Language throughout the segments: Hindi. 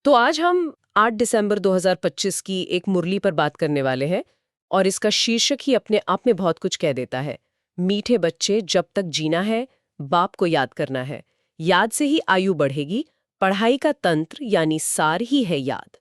तो आज हम 8 दिसंबर 2025 की एक मुरली पर बात करने वाले हैं और इसका शीर्षक ही अपने आप में बहुत कुछ कह देता है। मीठे बच्चे, जब तक जीना है, बाप को याद करना है। याद से ही आयु बढ़ेगी, पढ़ाई का तंत्र यानी सार ही है याद।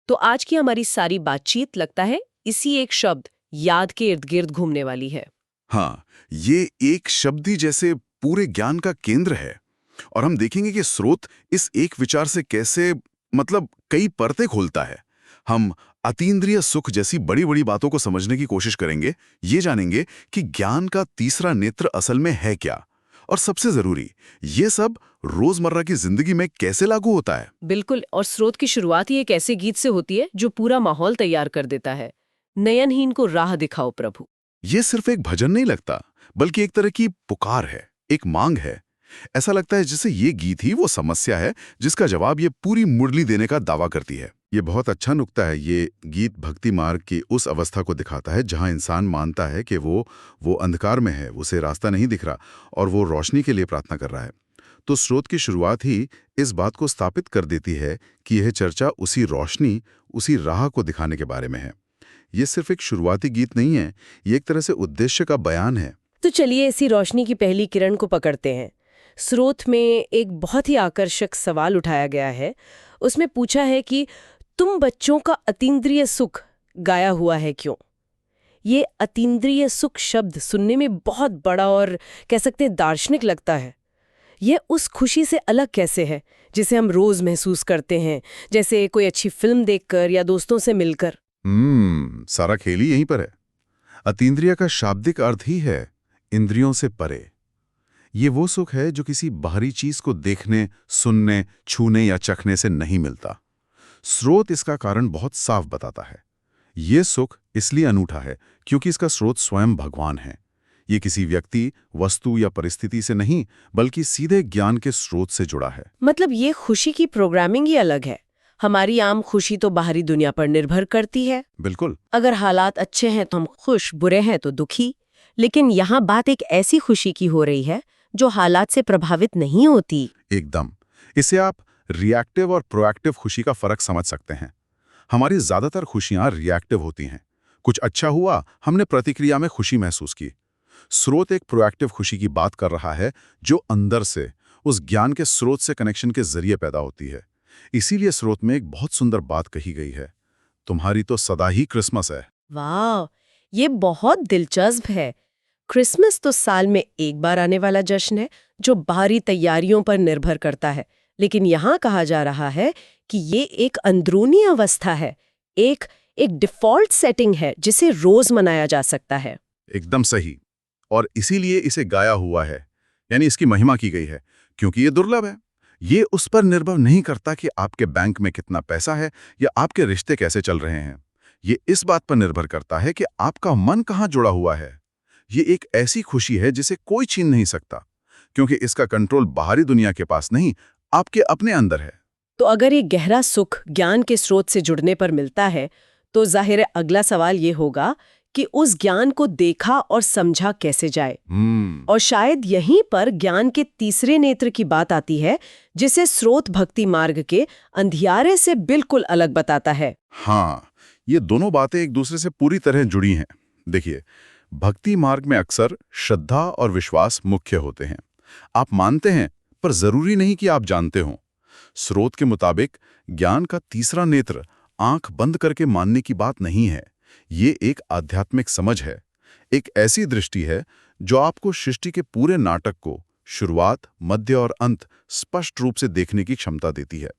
तो आज की हमारी सारी बातचीत लगता है इसी एक शब्द याद के इर्द गिर्द घूमने वाली है। हाँ, ये एक शब्द ही जैसे पूरे ज्ञान का केंद्र है। और हम देखेंगे कि स्रोत इस एक विचार से कैसे कई परतें खोलता है। हम अतीन्द्रिय सुख जैसी बड़ी बड़ी बातों को समझने की कोशिश करेंगे, ये जानेंगे कि ज्ञान का तीसरा नेत्र असल में है क्या, और सबसे जरूरी, ये सब रोजमर्रा की जिंदगी में कैसे लागू होता है। बिल्कुल, और स्रोत की शुरुआत ही एक ऐसे गीत से होती है जो पूरा माहौल तैयार कर देता है। नयनहीन को राह दिखाओ प्रभु। ये सिर्फ एक भजन नहीं लगता, बल्कि एक तरह की पुकार है, एक मांग है। ऐसा लगता है जैसे ये गीत ही वो समस्या है जिसका जवाब ये पूरी मुरली देने का दावा करती है। ये बहुत अच्छा नुक्ता है। ये गीत भक्ति मार्ग की उस अवस्था को दिखाता है जहां इंसान मानता है कि वो अंधकार में है, उसे रास्ता नहीं दिख रहा और वो रोशनी के लिए प्रार्थना कर रहा है। तो स्रोत की शुरुआत ही इस बात को स्थापित कर देती है कि यह चर्चा उसी रोशनी, उसी राह को दिखाने के बारे में है। ये सिर्फ एक शुरुआती गीत नहीं है, ये एक तरह से उद्देश्य का बयान है। तो चलिए इसी रोशनी की पहली किरण को पकड़ते हैं। स्रोत में एक बहुत ही आकर्षक सवाल उठाया गया है। उसमें पूछा है कि तुम बच्चों का अतीन्द्रिय सुख गाया हुआ है क्यों? ये अतीन्द्रिय सुख शब्द सुनने में बहुत बड़ा और कह सकते हैं दार्शनिक लगता है। यह उस खुशी से अलग कैसे है जिसे हम रोज महसूस करते हैं, जैसे कोई अच्छी फिल्म देखकर या दोस्तों से मिलकर? सारा खेल ही यहीं पर है। अतीन्द्रिय का शाब्दिक अर्थ ही है इंद्रियों से परे। ये वो सुख है जो किसी बाहरी चीज को देखने, सुनने, छूने या चखने से नहीं मिलता। स्रोत इसका कारण बहुत साफ बताता है। ये सुख इसलिए अनूठा है क्योंकि इसका स्रोत स्वयं भगवान है। ये किसी व्यक्ति, वस्तु या परिस्थिति से नहीं, बल्कि सीधे ज्ञान के स्रोत से जुड़ा है। मतलब ये खुशी की प्रोग्रामिंग ही अलग है। हमारी आम खुशी तो बाहरी दुनिया पर निर्भर करती है। बिल्कुल। अगर हालात अच्छे हैं तो हम खुश, बुरे हैं तो दुखी। लेकिन यहाँ बात एक ऐसी खुशी की हो रही है जो हालात से प्रभावित नहीं होती। एकदम। इसे आप रिएक्टिव और प्रोएक्टिव खुशी का फर्क समझ सकते हैं। हमारी ज्यादातर खुशियां रिएक्टिव होती हैं। कुछ अच्छा हुआ, हमने प्रतिक्रिया में खुशी महसूस की। स्रोत एक प्रोएक्टिव खुशी की बात कर रहा है जो अंदर से, उस ज्ञान के स्रोत से कनेक्शन के जरिए पैदा होती है। इसीलिए स्रोत में एक बहुत सुंदर बात कही गई है, तुम्हारी तो सदा ही क्रिसमस है। वाह, ये बहुत दिलचस्प है। क्रिसमस तो साल में एक बार आने वाला जश्न है जो बाहरी तैयारियों पर निर्भर करता है। लेकिन यहाँ कहा जा रहा है कि ये एक अंदरूनी अवस्था है, एक डिफ़ॉल्ट सेटिंग है जिसे रोज मनाया जा सकता है। एकदम सही। और इसीलिए इसे गाया हुआ है, यानी इसकी महिमा की गई है, क्योंकि ये दुर्लभ है। ये उस पर निर्भर नहीं करता कि आपके बैंक में कितना पैसा है या आपके रिश्ते कैसे चल रहे हैं। ये इस बात पर निर्भर करता है कि आपका मन कहाँ जुड़ा हुआ है। ये एक ऐसी खुशी है जिसे कोई छीन नहीं सकता, क्योंकि इसका कंट्रोल बाहरी दुनिया के पास नहीं, आपके अपने अंदर है। तो अगर ये गहरा सुख ज्ञान के स्रोत से जुड़ने पर मिलता है, तो जाहिर है अगला सवाल ये होगा कि उस ज्ञान को देखा और समझा कैसे जाए। और शायद यहीं पर ज्ञान के तीसरे नेत्र की बात आती है, जिसे स्रोत भक्ति मार्ग के अंधियारे से बिल्कुल अलग बताता है। हाँ, ये दोनों बातें एक दूसरे से पूरी तरह जुड़ी हैं। देखिए, भक्ति मार्ग में अक्सर श्रद्धा और विश्वास मुख्य होते हैं। आप मानते हैं, पर जरूरी नहीं कि आप जानते हो। स्रोत के मुताबिक ज्ञान का तीसरा नेत्र आंख बंद करके मानने की बात नहीं है। ये एक आध्यात्मिक समझ है, एक ऐसी दृष्टि है जो आपको सृष्टि के पूरे नाटक को शुरुआत, मध्य और अंत स्पष्ट रूप से देखने की क्षमता देती है।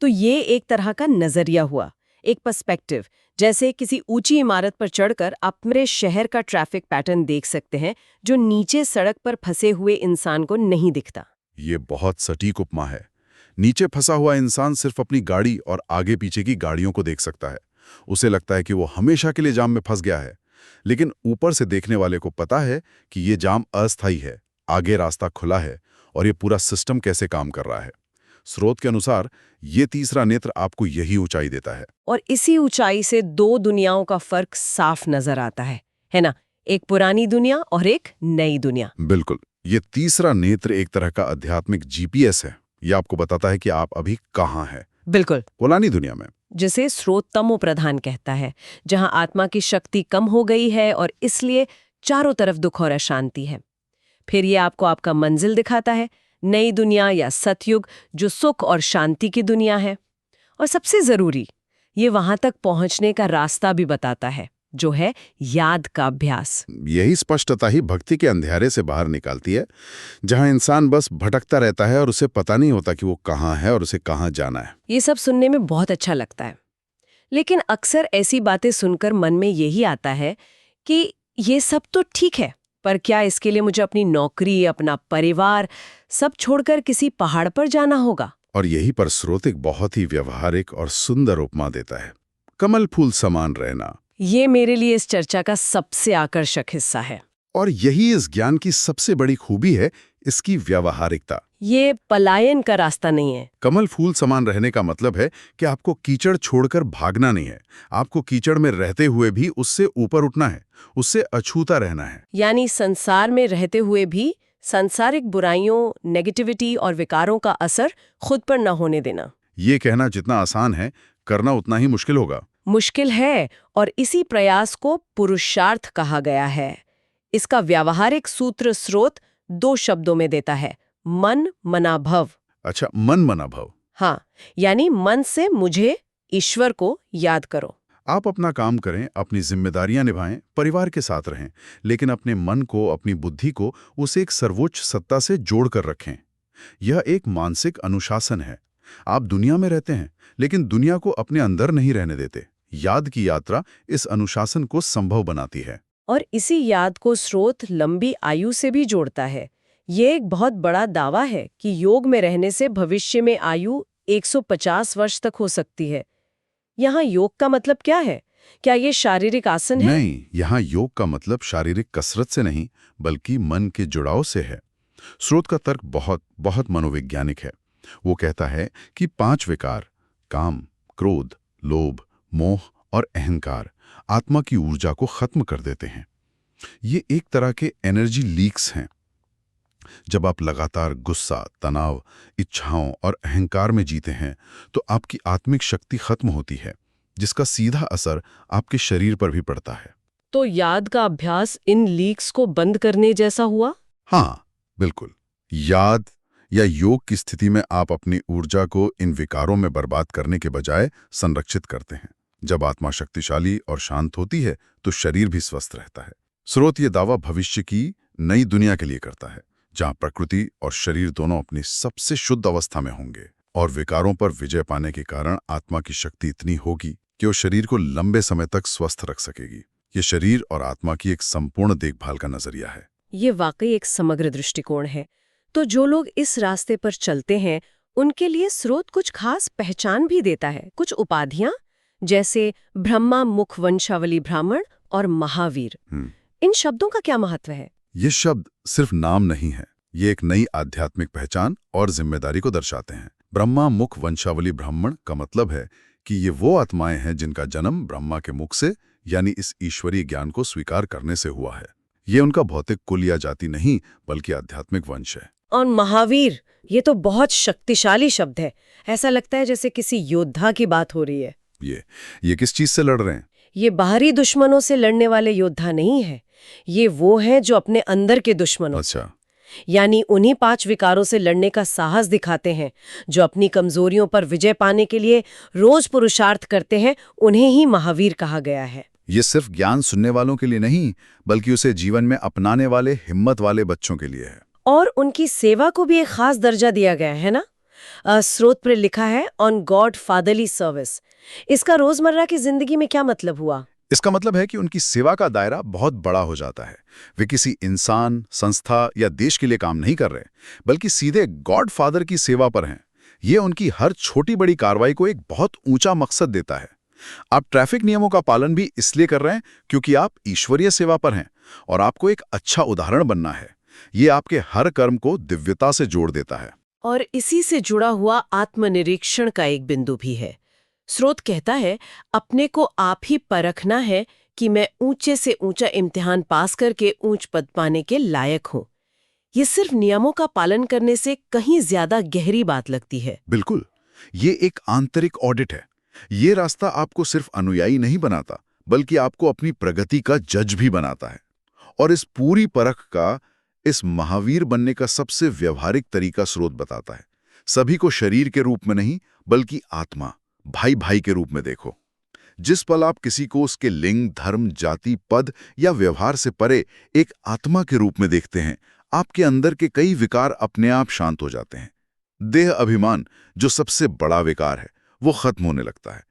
तो ये एक तरह का नजरिया हुआ, एक पर्सपेक्टिव। जैसे किसी ऊंची इमारत पर चढ़कर आप मेरे शहर का ट्रैफिक पैटर्न देख सकते हैं जो नीचे सड़क पर फंसे हुए इंसान को नहीं दिखता। ये बहुत सटीक उपमा है। नीचे फंसा हुआ इंसान सिर्फ अपनी गाड़ी और आगे पीछे की गाड़ियों को देख सकता है। उसे लगता है कि वो हमेशा के लिए जाम में फंस गया है। लेकिन ऊपर से देखने वाले को पता है कि ये जाम अस्थायी है, आगे रास्ता खुला है और ये पूरा सिस्टम कैसे काम कर रहा है। स्रोत के अनुसार ये तीसरा नेत्र आपको यही ऊंचाई देता है। और इसी ऊंचाई से दो दुनियाओं का फर्क साफ नजर आता है ना? एक पुरानी दुनिया और एक नई दुनिया। बिल्कुल। ये तीसरा नेत्र एक तरह का आध्यात्मिक जीपीएस है। ये आपको बताता है कि आप अभी कहाँ हैं। बिल्कुल, पुरानी दुनिया में। जिसे स्रोत तमो प्रधान कहता है, जहां आत्मा की शक्ति कम हो गई है और इसलिए चारों तरफ दुख और अशांति है। फिर ये आपको आपका मंजिल दिखाता है, नई दुनिया या सतयुग, जो सुख और शांति की दुनिया है। और सबसे जरूरी, ये वहां तक पहुंचने का रास्ता भी बताता है, जो है याद का अभ्यास। यही स्पष्टता ही भक्ति के अंधेरे से बाहर निकालती है, जहां इंसान बस भटकता रहता है और उसे पता नहीं होता कि वो कहाँ है और उसे कहाँ जाना है। ये सब सुनने में बहुत अच्छा लगता है, लेकिन अक्सर ऐसी बातें सुनकर मन में यही आता है कि ये सब तो ठीक है, पर क्या इसके लिए मुझे अपनी नौकरी, अपना परिवार सब छोड़कर किसी पहाड़ पर जाना होगा? और यही पर स्रोत एक बहुत ही व्यवहारिक और सुंदर उपमा देता है, कमल फूल समान रहना। ये मेरे लिए इस चर्चा का सबसे आकर्षक हिस्सा है। और यही इस ज्ञान की सबसे बड़ी खूबी है, इसकी व्यावहारिकता। ये पलायन का रास्ता नहीं है। कमल फूल समान रहने का मतलब है कि आपको कीचड़ छोड़कर भागना नहीं है, आपको कीचड़ में रहते हुए भी उससे ऊपर उठना है, उससे अछूता रहना है। यानी संसार में रहते हुए भी सांसारिक बुराइयों, नेगेटिविटी और विकारों का असर खुद पर न होने देना। ये कहना जितना आसान है, करना उतना ही मुश्किल होगा। मुश्किल है, और इसी प्रयास को पुरुषार्थ कहा गया है। इसका व्यावहारिक सूत्र स्रोत 2 शब्दों में देता है, मन मना भव। अच्छा, मन मना भव। हाँ, यानी मन से मुझे, ईश्वर को याद करो। आप अपना काम करें, अपनी जिम्मेदारियां निभाएं, परिवार के साथ रहें, लेकिन अपने मन को, अपनी बुद्धि को उस एक सर्वोच्च सत्ता से जोड़कर रखें। यह एक मानसिक अनुशासन है। आप दुनिया में रहते हैं, लेकिन दुनिया को अपने अंदर नहीं रहने देते। याद की यात्रा इस अनुशासन को संभव बनाती है। और इसी याद को स्रोत लंबी आयु से भी जोड़ता है। ये एक बहुत बड़ा दावा है कि योग में रहने से भविष्य में आयु 150 वर्ष तक हो सकती है। यहाँ योग का मतलब क्या है? क्या ये शारीरिक आसन है? नहीं, यहाँ योग का मतलब शारीरिक कसरत से नहीं, बल्कि मन के जुड़ाव से है। स्रोत का तर्क बहुत बहुत मनोवैज्ञानिक है। वो कहता है कि 5 विकार, काम, क्रोध, लोभ, मोह और अहंकार, आत्मा की ऊर्जा को खत्म कर देते हैं। ये एक तरह के एनर्जी लीक्स हैं। जब आप लगातार गुस्सा, तनाव, इच्छाओं और अहंकार में जीते हैं, तो आपकी आत्मिक शक्ति खत्म होती है, जिसका सीधा असर आपके शरीर पर भी पड़ता है। तो याद का अभ्यास इन लीक्स को बंद करने जैसा हुआ? हाँ, बिल्कुल। याद या योग की स्थिति में आप अपनी ऊर्जा को इन विकारों में बर्बाद करने के बजाय संरक्षित करते हैं। जब आत्मा शक्तिशाली और शांत होती है, तो शरीर भी स्वस्थ रहता है। स्रोत ये दावा भविष्य की नई दुनिया के लिए करता है, जहां प्रकृति और शरीर दोनों अपनी सबसे शुद्ध अवस्था में होंगे, और विकारों पर विजय पाने के कारण आत्मा की शक्ति इतनी होगी कि वो शरीर को लंबे समय तक स्वस्थ रख सकेगी। ये शरीर और आत्मा की एक संपूर्ण देखभाल का नजरिया है। ये वाकई एक समग्र दृष्टिकोण है। तो जो लोग इस रास्ते पर चलते हैं, उनके लिए स्रोत कुछ खास पहचान भी देता है, कुछ उपाधियां, जैसे ब्रह्मा मुख वंशावली ब्राह्मण और महावीर। इन शब्दों का क्या महत्व है? ये शब्द सिर्फ नाम नहीं है, ये एक नई आध्यात्मिक पहचान और जिम्मेदारी को दर्शाते हैं। ब्रह्मा मुख वंशावली ब्राह्मण का मतलब है कि ये वो आत्माएं हैं जिनका जन्म ब्रह्मा के मुख से, यानी इस ईश्वरीय ज्ञान को स्वीकार करने से हुआ है। ये उनका भौतिक कुल या जाति नहीं, बल्कि आध्यात्मिक वंश है। और महावीर, ये तो बहुत शक्तिशाली शब्द है। ऐसा लगता है जैसे किसी योद्धा की बात हो रही है। ये किस चीज से लड़ रहे हैं? ये बाहरी दुश्मनों से लड़ने वाले योद्धा नहीं है, ये वो हैं जो अपने अंदर के दुश्मनों, अच्छा, यानी उन्हीं 5 विकारों से लड़ने का साहस दिखाते हैं, जो अपनी कमजोरियों पर विजय पाने के लिए रोज पुरुषार्थ करते हैं। उन्हें ही महावीर कहा गया है। ये सिर्फ ज्ञान सुनने वालों के लिए नहीं, बल्कि उसे जीवन में अपनाने वाले हिम्मत वाले बच्चों के लिए है। और उनकी सेवा को भी एक खास दर्जा दिया गया है ना। स्रोत पर लिखा है ऑन गॉड फादरली सर्विस। इसका रोजमर्रा की जिंदगी में क्या मतलब हुआ? इसका मतलब है कि उनकी सेवा का दायरा बहुत बड़ा हो जाता है। वे किसी इंसान, संस्था या देश के लिए काम नहीं कर रहे, बल्कि सीधे गॉड फादर की सेवा पर हैं। ये उनकी हर छोटी बड़ी कार्रवाई को एक बहुत ऊंचा मकसद देता है। आप ट्रैफिक नियमों का पालन भी इसलिए कर रहे हैं क्योंकि आप ईश्वरीय सेवा पर हैं, और आपको एक अच्छा उदाहरण बनना है। ये आपके हर कर्म को दिव्यता से जोड़ देता है। और इसी से जुड़ा हुआ आत्मनिरीक्षण का एक बिंदु भी है। स्रोत कहता है, अपने को आप ही परखना है कि मैं ऊंचे से ऊंचा इम्तिहान पास करके ऊंच पद पाने के लायक हूं। ये सिर्फ नियमों का पालन करने से कहीं ज्यादा गहरी बात लगती है। बिल्कुल, ये एक आंतरिक ऑडिट है। ये रास्ता आपको सिर्फ अनुयायी नहीं बनाता, बल्कि आपको अपनी प्रगति का जज भी बनाता है। और इस पूरी परख का, इस महावीर बनने का सबसे व्यवहारिक तरीका स्रोत बताता है। सभी को शरीर के रूप में नहीं, बल्कि आत्मा, भाई भाई के रूप में देखो। जिस पल आप किसी को उसके लिंग, धर्म, जाति, पद या व्यवहार से परे एक आत्मा के रूप में देखते हैं, आपके अंदर के कई विकार अपने आप शांत हो जाते हैं। देह अभिमान, जो सबसे बड़ा विकार है, वो खत्म होने लगता है।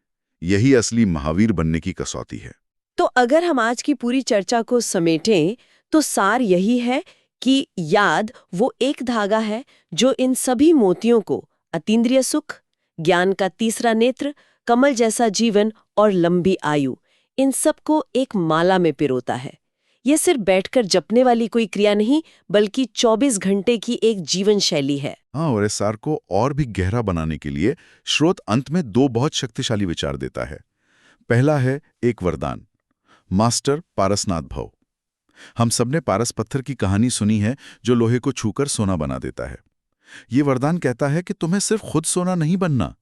यही असली महावीर बनने की कसौटी है। तो अगर हम आज की पूरी चर्चा को समेटें तो सार यही है कि याद वो एक धागा है जो इन सभी मोतियों को, अतीन्द्रिय सुख, ज्ञान का तीसरा नेत्र, कमल जैसा जीवन और लंबी आयु, इन सबको एक माला में पिरोता है। यह सिर्फ बैठकर जपने वाली कोई क्रिया नहीं, बल्कि 24 घंटे की एक जीवन शैली है। हाँ, और इस सार को और भी गहरा बनाने के लिए स्रोत अंत में 2 बहुत शक्तिशाली विचार देता है। पहला है एक वरदान, मास्टर पारसनाथ भव। हम सबने पारस पत्थर की कहानी सुनी है, जो लोहे को छूकर सोना बना देता है। ये वरदान कहता है कि तुम्हें सिर्फ खुद सोना नहीं बनना,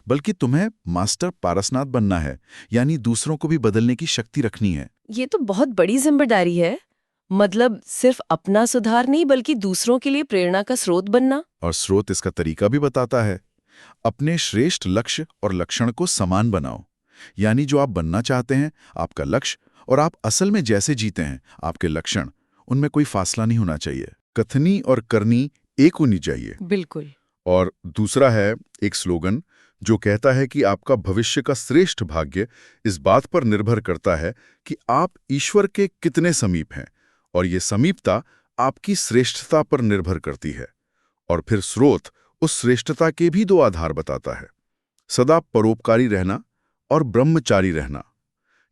बल्कि तुम्हें मास्टर पारसनाथ बनना है, यानी दूसरों को भी बदलने की शक्ति रखनी है। ये तो बहुत बड़ी जिम्मेदारी है। मतलब सिर्फ अपना सुधार नहीं, बल्कि दूसरों के लिए प्रेरणा का स्रोत बनना। और स्रोत इसका तरीका भी बताता है। अपने श्रेष्ठ लक्ष्य और लक्षण को समान बनाओ, यानी जो आप बनना चाहते हैं, आपका लक्ष्य, और आप असल में जैसे जीते हैं, आपके लक्षण, उनमें कोई फासला नहीं होना चाहिए। कथनी और करनी एक होनी चाहिए। बिल्कुल। और दूसरा है एक स्लोगन जो कहता है कि आपका भविष्य का श्रेष्ठ भाग्य इस बात पर निर्भर करता है कि आप ईश्वर के कितने समीप हैं, और ये समीपता आपकी श्रेष्ठता पर निर्भर करती है। और फिर स्रोत उस श्रेष्ठता के भी 2 आधार बताता है, सदा परोपकारी रहना और ब्रह्मचारी रहना।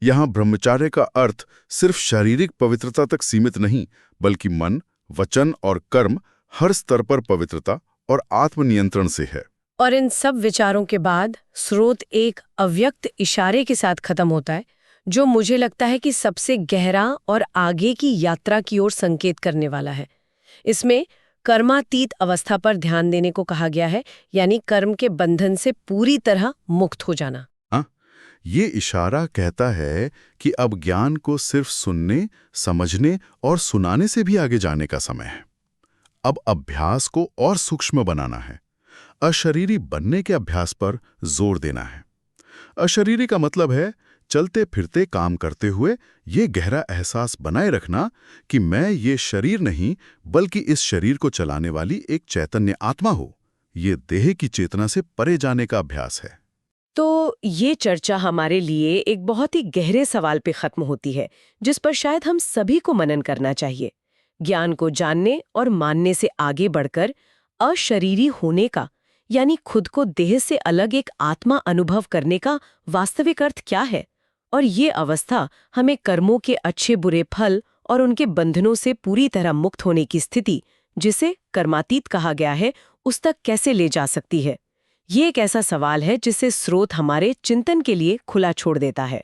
यहां ब्रह्मचार्य का अर्थ सिर्फ शारीरिक पवित्रता तक सीमित नहीं, बल्कि मन, वचन और कर्म हर स्तर पर पवित्रता और आत्मनियंत्रण से है। और इन सब विचारों के बाद स्रोत एक अव्यक्त इशारे के साथ खत्म होता है, जो मुझे लगता है कि सबसे गहरा और आगे की यात्रा की ओर संकेत करने वाला है। इसमें कर्मातीत अवस्था पर ध्यान देने को कहा गया है, यानी कर्म के बंधन से पूरी तरह मुक्त हो जाना। ये इशारा कहता है कि अब ज्ञान को सिर्फ सुनने, समझने और सुनाने से भी आगे जाने का समय है। अब अभ्यास को और सूक्ष्म बनाना है। अशरीरी बनने के अभ्यास पर जोर देना है। अशरीरी का मतलब है चलते फिरते काम करते हुए ये गहरा एहसास बनाए रखना कि मैं ये शरीर नहीं, बल्कि इस शरीर को चलाने वाली एक चैतन्य आत्मा हो। ये देह की चेतना से परे जाने का अभ्यास है। तो ये चर्चा हमारे लिए एक बहुत ही गहरे सवाल पे खत्म होती है, जिस पर शायद हम सभी को मनन करना चाहिए। ज्ञान को जानने और मानने से आगे बढ़कर अशरीरी होने का, यानी खुद को देह से अलग एक आत्मा अनुभव करने का वास्तविक अर्थ क्या है? और ये अवस्था हमें कर्मों के अच्छे बुरे फल और उनके बंधनों से पूरी तरह मुक्त होने की स्थिति, जिसे कर्मातीत कहा गया है, उस तक कैसे ले जा सकती है? ये एक ऐसा सवाल है जिसे स्रोत हमारे चिंतन के लिए खुला छोड़ देता है।